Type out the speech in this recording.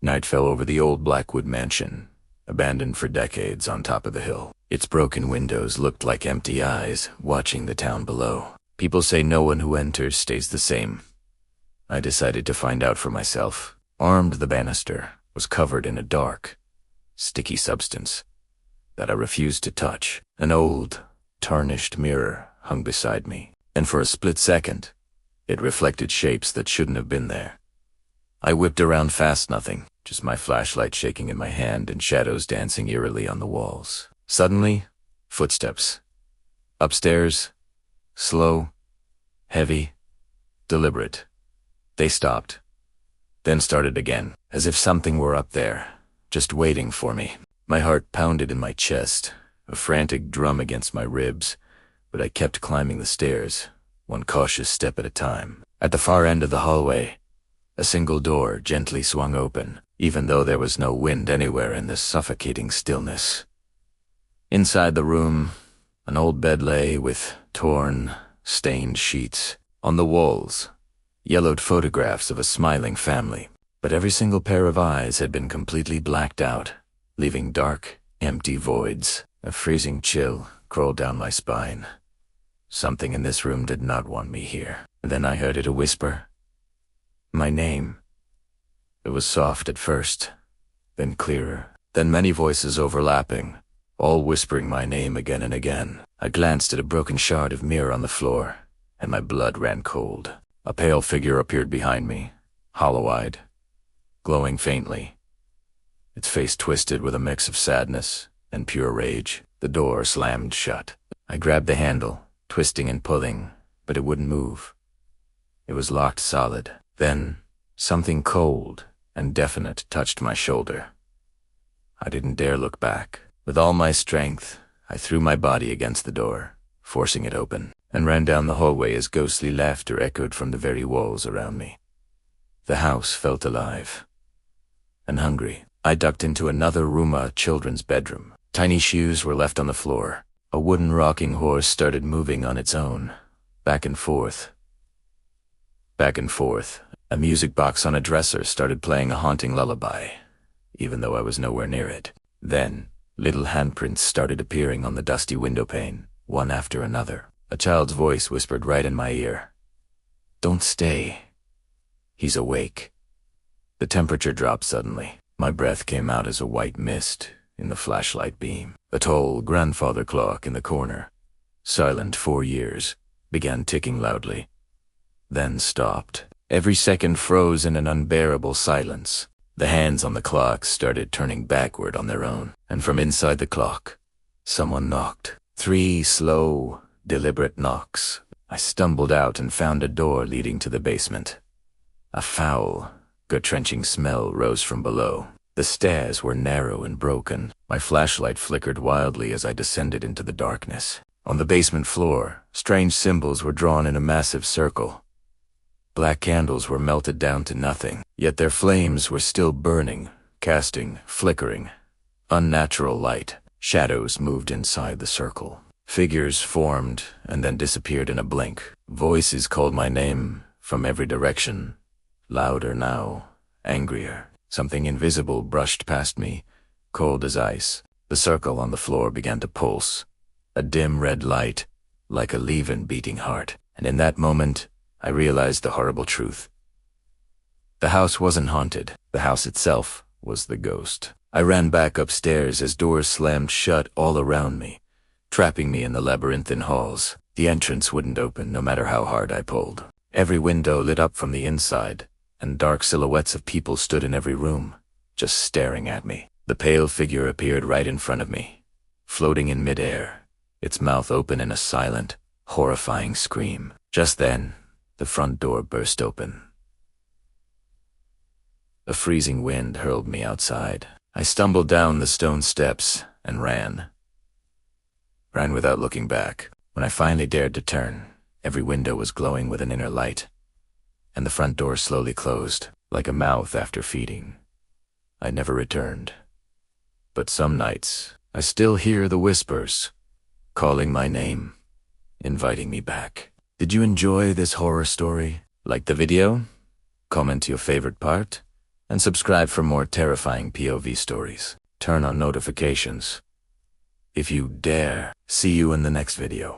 Night fell over the old Blackwood mansion, abandoned for decades on top of the hill. Its broken windows looked like empty eyes watching the town below. People say no one who enters stays the same. I decided to find out for myself. Armed, the banister was covered in a dark, sticky substance that I refused to touch. An old, tarnished mirror hung beside me, and for a split second, it reflected shapes that shouldn't have been there. I whipped around fast, nothing, just my flashlight shaking in my hand and shadows dancing eerily on the walls. Suddenly, footsteps. Upstairs, slow, heavy, deliberate. They stopped, then started again, as if something were up there, just waiting for me. My heart pounded in my chest, a frantic drum against my ribs, but I kept climbing the stairs, one cautious step at a time. At the far end of the hallway, a single door gently swung open, even though there was no wind anywhere in this suffocating stillness. Inside the room, an old bed lay with torn, stained sheets. On the walls, yellowed photographs of a smiling family, but every single pair of eyes had been completely blacked out, leaving dark, empty voids. A freezing chill crawled down my spine. Something in this room did not want me here. And then I heard it whisper. My name. It was soft at first, then clearer, then many voices overlapping, all whispering my name again and again. I glanced at a broken shard of mirror on the floor, and my blood ran cold. A pale figure appeared behind me, hollow-eyed, glowing faintly. Its face twisted with a mix of sadness and pure rage. The door slammed shut. I grabbed the handle, twisting and pulling, but it wouldn't move. It was locked solid. Then, something cold and definite touched my shoulder. I didn't dare look back. With all my strength, I threw my body against the door, forcing it open, and ran down the hallway as ghostly laughter echoed from the very walls around me. The house felt alive and hungry. I ducked into another room, a children's bedroom. Tiny shoes were left on the floor. A wooden rocking horse started moving on its own, back and forth. Back and forth. A music box on a dresser started playing a haunting lullaby, even though I was nowhere near it. Then, little handprints started appearing on the dusty windowpane, one after another. A child's voice whispered right in my ear. Don't stay. He's awake. The temperature dropped suddenly. My breath came out as a white mist in the flashlight beam. The tall grandfather clock in the corner, silent 4 years, began ticking loudly, then stopped. Every second froze in an unbearable silence. The hands on the clock started turning backward on their own, and from inside the clock, someone knocked. 3 slow, deliberate knocks. I stumbled out and found a door leading to the basement. A foul, gut-wrenching smell rose from below. The stairs were narrow and broken. My flashlight flickered wildly as I descended into the darkness. On the basement floor, strange symbols were drawn in a massive circle. Black candles were melted down to nothing, yet their flames were still burning, casting, flickering, unnatural light. Shadows moved inside the circle. Figures formed and then disappeared in a blink. Voices called my name from every direction, louder now, angrier. Something invisible brushed past me, cold as ice. The circle on the floor began to pulse, a dim red light, like a leaven beating heart. And in that moment, I realized the horrible truth. The house wasn't haunted. The house itself was the ghost. I ran back upstairs as doors slammed shut all around me, trapping me in the labyrinthine halls. The entrance wouldn't open no matter how hard I pulled. Every window lit up from the inside, and dark silhouettes of people stood in every room, just staring at me. The pale figure appeared right in front of me, floating in midair, its mouth open in a silent, horrifying scream. Just then, the front door burst open. A freezing wind hurled me outside. I stumbled down the stone steps and ran. Ran without looking back. When I finally dared to turn, every window was glowing with an inner light, and the front door slowly closed, like a mouth after feeding. I never returned. But some nights, I still hear the whispers, calling my name, inviting me back. Did you enjoy this horror story? Like the video? Comment your favorite part? And subscribe for more terrifying POV stories. Turn on notifications if you dare. See you in the next video.